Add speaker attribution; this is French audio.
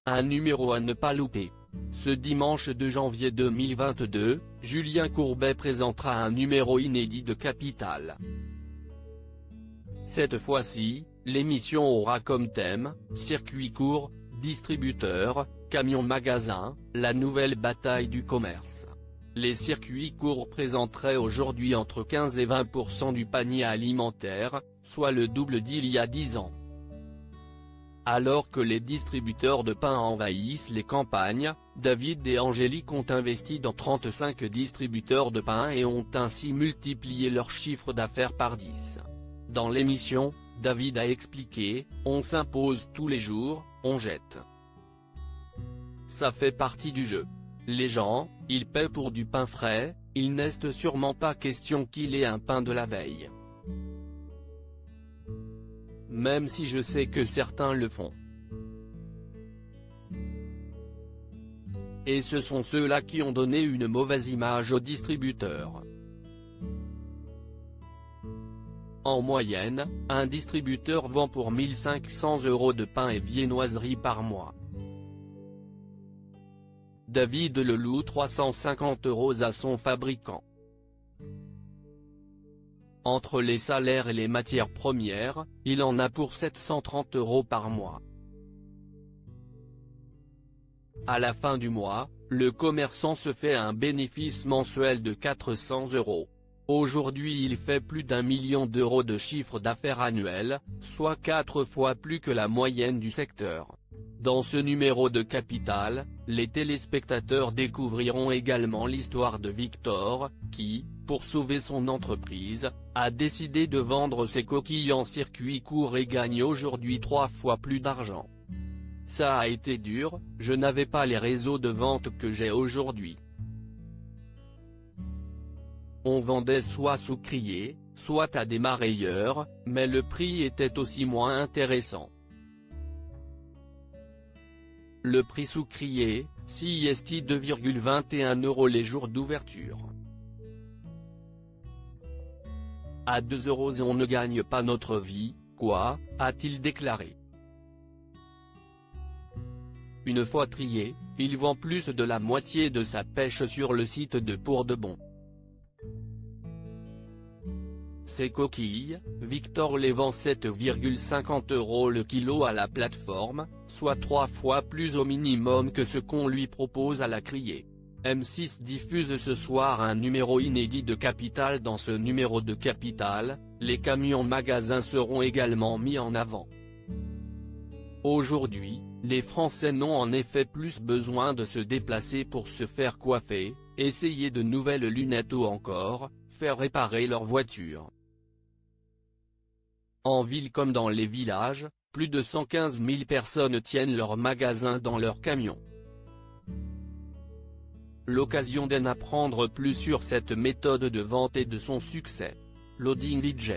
Speaker 1: Un numéro à ne pas louper. Ce dimanche 2 janvier 2022, Julien Courbet présentera un numéro inédit de Capital. Cette fois-ci, l'émission aura comme thème, circuit court, distributeur, camion-magasin, la nouvelle bataille du commerce. Les circuits courts présenteraient aujourd'hui entre 15 et 20% du panier alimentaire, soit le double d'il y a 10 ans. Alors que les distributeurs de pain envahissent les campagnes, David et Angélique ont investi dans 35 distributeurs de pain et ont ainsi multiplié leur chiffre d'affaires par 10. Dans l'émission, David a expliqué, « On s'impose tous les jours, on jette. Ça fait partie du jeu. Les gens, ils paient pour du pain frais, il n'est sûrement pas question qu'il ait un pain de la veille. Même si je sais que certains le font. Et ce sont ceux-là qui ont donné une mauvaise image aux distributeurs. En moyenne, un distributeur vend pour 1 500 € de pain et viennoiseries par mois. David le loue 350 € à son fabricant. Entre les salaires et les matières premières, il en a pour 730 € par mois. À la fin du mois, le commerçant se fait un bénéfice mensuel de 400 €. Aujourd'hui il fait plus d'1 million d'euros de chiffre d'affaires annuel, soit 4 fois plus que la moyenne du secteur. Dans ce numéro de Capital, les téléspectateurs découvriront également l'histoire de Victor, qui, pour sauver son entreprise, a décidé de vendre ses coquilles en circuit court et gagne aujourd'hui 3 fois plus d'argent. Ça a été dur, je n'avais pas les réseaux de vente que j'ai aujourd'hui. On vendait soit sucrier, soit à des marailleurs, mais le prix était aussi moins intéressant. Le prix sucrier, CIST 2,21 € les jours d'ouverture. À 2 € et on ne gagne pas notre vie, quoi, a-t-il déclaré. Une fois trié, il vend plus de la moitié de sa pêche sur le site de Pour de Bon. Ces coquilles, Victor les vend 7,50 € le kilo à la plateforme, soit 3 fois plus au minimum que ce qu'on lui propose à la criée. M6 diffuse ce soir un numéro inédit de Capital. Dans ce numéro de Capital, les camions magasins seront également mis en avant. Aujourd'hui, les Français n'ont en effet plus besoin de se déplacer pour se faire coiffer, essayer de nouvelles lunettes ou encore, faire réparer leur voiture. En ville comme dans les villages, plus de 115 000 personnes tiennent leur magasin dans leur camion. L'occasion d'en apprendre plus sur cette méthode de vente et de son succès. Loading DJ.